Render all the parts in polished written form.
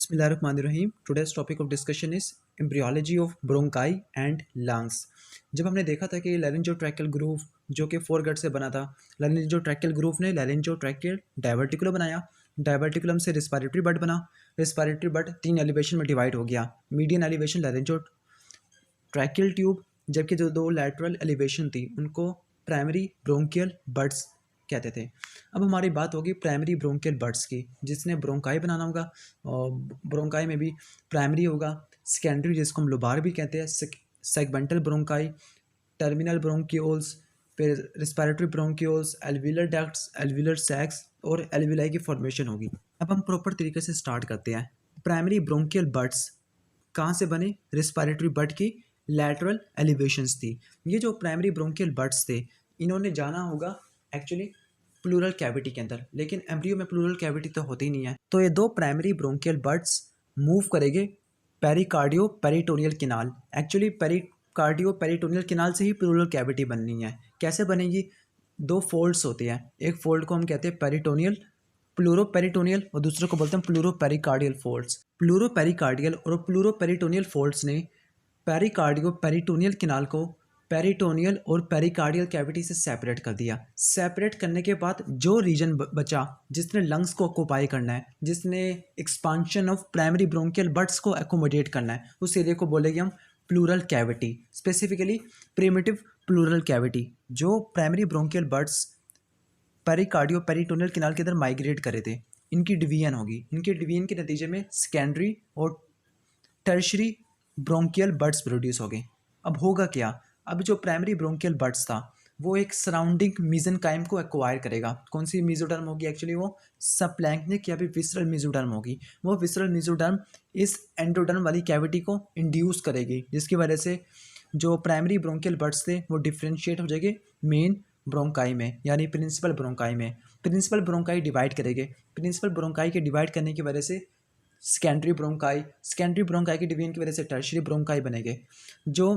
बिस्मिल्लाहिर्रहमानिर्रहीम। Today's topic of discussion is embryology of bronchi and lungs. जब हमने देखा था कि लैरिंजोट्रैकियल ग्रूव जो कि फोर गट से बना था, लैरिंजोट्रैकियल ग्रूव ने लैरिंजोट्रैकियल डायवर्टिकुलम बनाया, डायवर्टिकुलम से रिस्पायरेटरी बड बना, रिस्पायरेटरी बड तीन एलिवेशन में डिवाइड हो गया। मीडियन एलिवेशन लैरिंजोट्रैकियल ट्यूब, जबकि जो दो लैटरल एलिवेशन थी उनको प्राइमरी ब्रोंकियल बड्स कहते थे। अब हमारी बात होगी प्राइमरी ब्रोंकियल बड्स की, जिसने ब्रोंकाई बनाना होगा। और ब्रोंकाई में भी प्राइमरी होगा, सेकेंडरी जिसको हम लोबार भी कहते हैं, सेगमेंटल ब्रोंकाई, टर्मिनल ब्रोंक्यूल्स, फिर respiratory bronchioles, alveolar ducts, alveolar sacs और एल्विलाई की फॉर्मेशन होगी। अब हम प्रॉपर तरीके से स्टार्ट करते हैं। प्राइमरी ब्रोंकियल बड्स कहाँ से बने? रिस्पायरेटरी बड की लैटरल एलिवेशंस थी। ये जो प्राइमरी ब्रोंकियल बड्स थे इन्होंने जाना होगा एक्चुअली प्लूरल कैविटी के अंदर, लेकिन एम्ब्रियो में प्लूरल कैविटी तो होती नहीं है। तो ये दो प्राइमरी ब्रोंकियल बड्स मूव करेंगे pericardio peritoneal canal. Actually pericardio peritoneal canal से ही प्लूरल कैविटी बननी है। कैसे बनेगी? दो फोल्ड्स होते हैं, एक फोल्ड को हम कहते हैं पेरिटोनियल प्लूरो पेरिटोनियल और दूसरे को बोलते हैं pleuro pericardial folds. Pleuro pericardial और प्लूरो पेरिटोनियल फोल्ड्स ने पेरिकार्डियो पेरिटोनियल किनाल को पेरिटोनियल और पेरिकार्डियल कैविटी से सेपरेट कर दिया। सेपरेट करने के बाद जो रीजन बचा जिसने लंग्स को ऑक्यूपाई करना है, जिसने expansion of primary bronchial buds को एकोमोडेट करना है, उस एरिया को बोलेंगे हम pleural cavity, specifically primitive pleural cavity. जो primary bronchial buds pericardio peritoneal canal के अंदर माइग्रेट करे थे, इनकी डिवीजन होगी। इनके डिवीजन के नतीजे में सेकेंडरी और टर्शरी ब्रोंकियल बड्स प्रोड्यूस हो गए। अब होगा क्या? अब जो प्राइमरी ब्रोंकियल बड्स था वो एक सराउंडिंग मीजेनकाइम को एक्वायर करेगा। कौन सी मीजोडर्म होगी? एक्चुअली वो सबप्लैंक्निक या फिर विसरल मीजोडर्म होगी। वो विसरल मीजोडर्म इस एंडोडर्म वाली कैविटी को इंड्यूस करेगी, जिसकी वजह से जो प्राइमरी ब्रोंकियल बड्स थे वो डिफ्रेंशिएट हो जाएंगे मेन ब्रोंकाई में, यानी प्रिंसिपल ब्रोंकाई में। प्रिंसिपल ब्रोंकाई डिवाइड करेंगे। प्रिंसिपल ब्रोंकाई के डिवाइड करने की वजह से सेकेंडरी ब्रोंकाई की डिवीजन की वजह से टर्शरी ब्रोंकाई बनेंगे। जो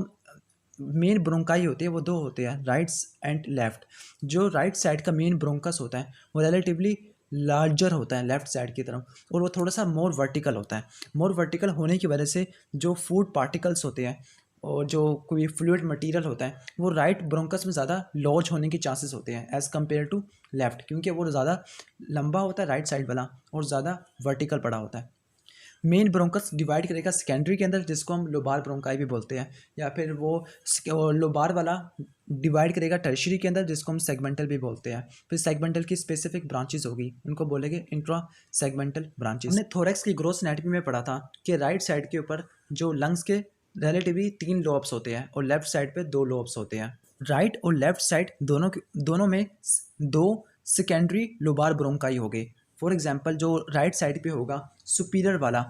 मेन ब्रोंकाई होते हैं वो दो होते हैं, राइट एंड लेफ्ट। जो राइट साइड का मेन ब्रोंकस होता है वो रिलेटिवली लार्जर होता है लेफ्ट साइड की तरफ, और वो थोड़ा सा मोर वर्टिकल होता है। मोर वर्टिकल होने की वजह से जो फूड पार्टिकल्स होते हैं और जो कोई फ्लूइड मटेरियल होता है वो राइट ब्रोंकस में ज़्यादा लॉज होने के चांसेस होते हैं एज़ कम्पेयर टू लेफ्ट, क्योंकि वो ज़्यादा लंबा होता है राइट साइड वाला और ज़्यादा वर्टिकल पड़ा होता है। मेन ब्रोंकस डिवाइड करेगा सेकेंडरी के अंदर, जिसको हम लोबार ब्रोंकाई भी बोलते हैं, या फिर वो लोबार वाला डिवाइड करेगा टर्शरी के अंदर, जिसको हम सेगमेंटल भी बोलते हैं। फिर सेगमेंटल की स्पेसिफिक ब्रांचेस होगी, उनको बोलेंगे इंट्रा सेगमेंटल ब्रांचेस। हमने थोरैक्स की ग्रोस एनाटॉमी में पढ़ा था कि राइट साइड के ऊपर जो लंग्स के रिलेटिवली 3 लोब्स होते हैं और लेफ्ट साइड पे 2 लोब्स होते हैं। राइट और लेफ्ट साइड दोनों में 2 सेकेंडरी लोबार ब्रोंकाई हो गए। फॉर एग्जांपल जो राइट साइड पे होगा सुपीरियर वाला,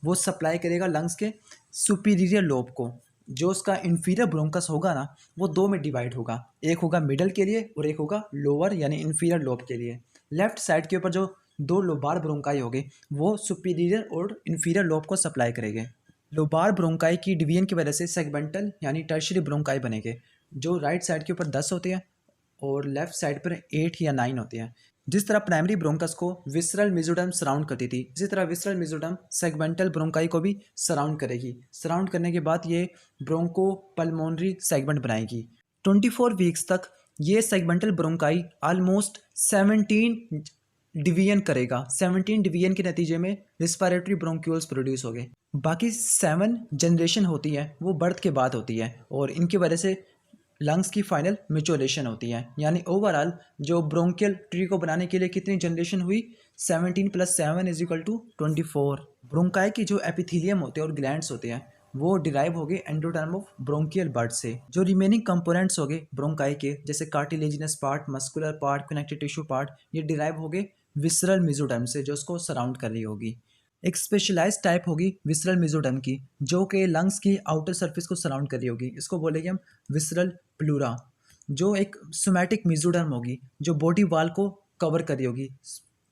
वो सप्लाई करेगा लंग्स के सुपीरियर लोब को। जो उसका इन्फीरियर ब्रोंकस होगा ना वो 2 में डिवाइड होगा, एक होगा मिडल के लिए और एक होगा लोअर यानी इन्फीरियर लोब के लिए। लेफ्ट साइड के ऊपर जो 2 लोबार ब्रोंकाई होंगे वो सुपीरियर और इन्फीरियर लोब को सप्लाई करेंगे। लोबार ब्रोंकाई की डिवीजन की वजह से सेगमेंटल यानी टर्शरी ब्रोंकाई बनेंगे, जो राइट साइड के ऊपर 10 होते हैं और लेफ्ट साइड पर 8 या 9 होते हैं। जिस तरह प्राइमरी ब्रोंकस को विसरल मेसोडर्म सराउंड करती थी, इसी तरह विसरल मेसोडर्म सेगमेंटल ब्रोंकाई को भी सराउंड करेगी। सराउंड करने के बाद ये ब्रोंको पल्मोनरी सेगमेंट बनाएगी। 24 वीक्स तक ये सेगमेंटल ब्रोंकाई ऑलमोस्ट 17 डिवीजन करेगा। 17 डिवीजन के नतीजे में रिस्पायरेटरी ब्रोंक्यूल्स प्रोड्यूस हो गए। बाकी 7 जनरेशन होती है वो बर्थ के बाद होती है, और इनकी वजह से लंग्स की फाइनल मेचोरेशन होती है। यानी ओवरऑल जो ब्रोंकियल ट्री को बनाने के लिए कितनी जनरेशन हुई? 17 + 7 = 24। ब्रोंकाई की जो एपिथेलियम होते हैं और ग्लैंड्स होते हैं वो डिराइव हो गए एंडोडर्म ऑफ ब्रोंकियल बड से। जो रिमेनिंग कंपोनेंट्स हो गए ब्रोंकाई के, जैसे cartilaginous part, muscular part, connective tissue part, ये डिराइव हो गए विसरल मेसोडर्म से, जो उसको सराउंड कर रही होगी। एक स्पेशलाइज टाइप होगी विसरल मेसोडर्म की, जो कि लंग्स की आउटर सरफेस को सराउंड कर रही होगी। इसको बोलेंगे हम विसरल प्लूरा। जो एक सोमैटिक मेसोडर्म होगी जो बॉडी वाल को कवर कर रही होगी,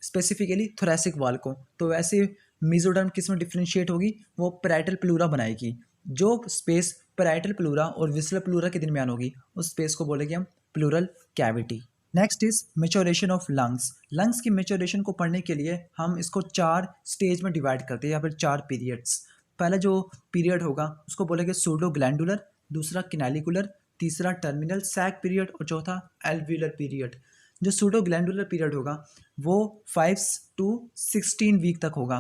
स्पेसिफिकली थोरैसिक वाल को। तो वैसे मेसोडर्म किस में डिफ्रेंशिएट होगी? वो पैराइटल प्लूरा बनाएगी। जो स्पेस पैराइटल प्लूरा और विसरल प्लूरा के दरमियान होगी उस स्पेस को बोलेंगे हम pleural cavity. Next is maturation of lungs. Lungs की मेचोरेशन को पढ़ने के लिए हम इसको 4 स्टेज में डिवाइड करते हैं या फिर 4 पीरियड्स। पहला जो पीरियड होगा उसको बोलेंगे सूडो ग्लैंडुलर, दूसरा किनेलिकुलर, तीसरा टर्मिनल सैक पीरियड और चौथा एल्व्यूलर पीरियड। जो सूडो ग्लैंडुलर पीरियड होगा वो 5 टू 16 वीक तक होगा।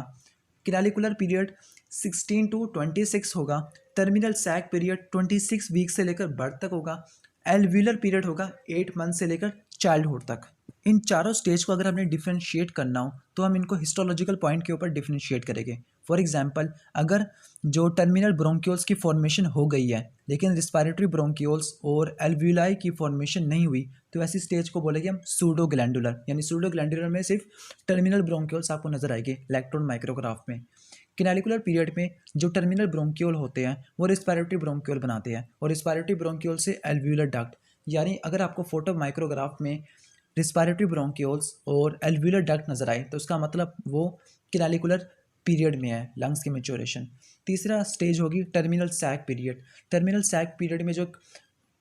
किनेलिकुलर पीरियड 16 टू 26 होगा। टर्मिनल सैक पीरियड 26 वीक से लेकर बर्थ तक होगा। एल्व्यूलर पीरियड होगा 8 मंथ से लेकर चाइल्डहुड तक। इन चारों स्टेज को अगर हमने डिफ्रेंशिएट करना हो तो हम इनको हिस्टोलॉजिकल पॉइंट के ऊपर डिफ्रेंशिएट करेंगे। फॉर एग्जांपल, अगर जो टर्मिनल ब्रोंक्यूल्स की फॉर्मेशन हो गई है लेकिन रिस्पायरेटरी ब्रोंक्यूल्स और एल्व्यूलाई की फॉर्मेशन नहीं हुई तो ऐसी स्टेज को बोलेंगे हम सूडो ग्लैंडुलर, यानी सूडो ग्लैंडुलर में सिर्फ टर्मिनल ब्रोंक्यूल्स आपको नजर आएंगे इलेक्ट्रॉन माइक्रोग्राफ में। किनेलिकुलर पीरियड में जो टर्मिनल ब्रोंक्यूल होते हैं वो रिस्पायरेटरी ब्रोंक्यूल बनाते हैं और रिस्पायरेटरी ब्रोंक्यूल से एल्व्यूलर डक्ट, यानी अगर आपको फोटो माइक्रोग्राफ में रिस्पायरेटरी ब्रोंक्यूल्स और एल्व्यूलर डक्ट नजर आए तो उसका मतलब वो किनेलिकुलर पीरियड में है लंग्स की मेच्योरेशन। तीसरा स्टेज होगी terminal sac period. Terminal sac period में जो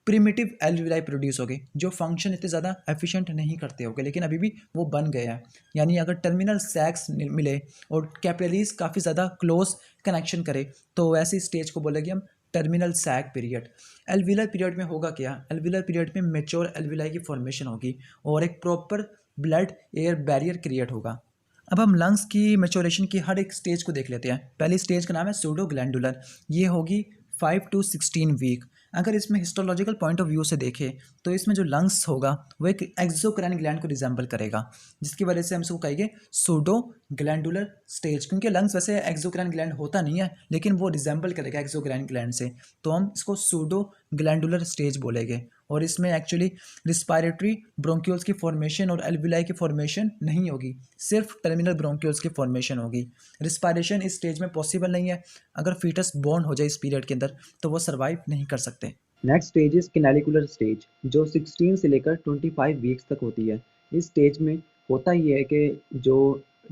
प्रिमिटिव एल्व्यूलाई प्रोड्यूस हो गए जो फंक्शन इतने ज़्यादा एफिशिएंट नहीं करते होंगे लेकिन अभी भी वो बन गए हैं, यानी अगर टर्मिनल सैक्स मिले और कैपिलरीज काफ़ी ज़्यादा क्लोज कनेक्शन करे तो ऐसी स्टेज को बोलेंगे हम terminal sac period. Alveolar period में होगा क्या, एल्व्यूलर पीरियड में मेच्योर एल्व्यूलाई की फॉर्मेशन होगी और एक proper blood air barrier create होगा। अब हम लंग्स की मेच्योरेशन की हर एक स्टेज को देख लेते हैं। पहली स्टेज का नाम है सूडो ग्लैंडुलर, ये होगी 5 टू 16 वीक। अगर इसमें हिस्टोलॉजिकल पॉइंट ऑफ व्यू से देखें तो इसमें जो लंग्स होगा वो एक एक्सोक्राइन ग्लैंड को रिजेंबल करेगा, जिसकी वजह से हम इसको कहेंगे सूडो ग्लैंडुलर स्टेज, क्योंकि लंग्स वैसे एक्सोक्राइन ग्लैंड होता नहीं है लेकिन वो रिजेंबल करेगा एक्सोक्राइन ग्लैंड से, तो हम इसको सूडो ग्लैंडुलर स्टेज बोलेंगे। और इसमें एक्चुअली रिस्पायरेटरी ब्रोंक्यूल्स की फॉर्मेशन और एल्व्यूलाई की फॉर्मेशन नहीं होगी, सिर्फ टर्मिनल ब्रोंक्यूल्स की फॉर्मेशन होगी। रिस्पायरेशन इस स्टेज में पॉसिबल नहीं है, अगर फीटस बॉर्न हो जाए इस पीरियड के अंदर तो वो सर्वाइव नहीं कर सकते। नेक्स्ट स्टेज इज किनेलिकुलर स्टेज जो 16 से लेकर 25 वीक्स तक होती है। इस स्टेज में होता ये है कि जो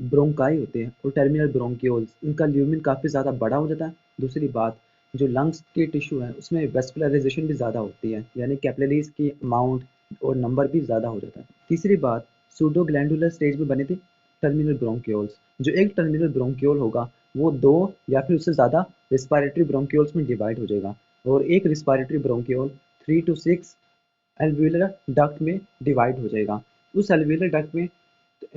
ब्रोंकाई होते हैं और टर्मिनल ब्रोंक्यूल्स इनका ल्यूमिन काफ़ी ज़्यादा बड़ा हो जाता है। दूसरी बात, जो लंग्स के टिश्यू है उसमें वेस्कुलराइजेशन भी ज़्यादा होती है, यानी कैपिलरीज की अमाउंट और नंबर भी ज़्यादा हो जाता है। तीसरी बात, सूडो ग्लैंडुलर स्टेज में बने थे टर्मिनल ब्रोंक्यूल्स। जो एक टर्मिनल ब्रोंक्यूल होगा वो 2 या फिर उससे ज़्यादा रिस्पायरेटरी ब्रोंक्यूल्स में डिवाइड हो जाएगा और एक respiratory bronchiole 3 to 6 alveolar duct में डिवाइड हो जाएगा। उस एल्व्यूलर डक्ट में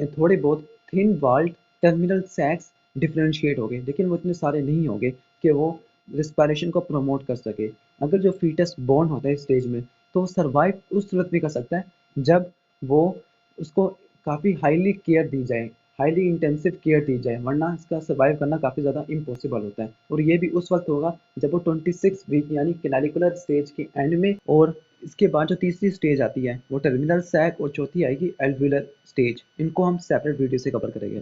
थोड़े बहुत thin walled terminal sacs differentiate हो गए, लेकिन वो इतने सारे नहीं होंगे कि वो रिस्पायरेशन को प्रमोट कर सके। अगर जो फीटस बॉर्न होता है इस स्टेज में तो वो सर्वाइव उस सूरत में कर सकता है जब वो उसको काफ़ी हाईली केयर दी जाए, हाईली इंटेंसिव केयर दी जाए, वरना इसका सर्वाइव करना काफ़ी ज़्यादा इम्पॉसिबल होता है। और ये भी उस वक्त होगा जब वो 26 वीक यानी किनेलिकुलर स्टेज के एंड में, और इसके बाद जो तीसरी स्टेज आती है वो टर्मिनल सैक और चौथी आएगी एल्व्यूलर स्टेज। इनको हम सेपरेट वीडियो से कवर करेंगे।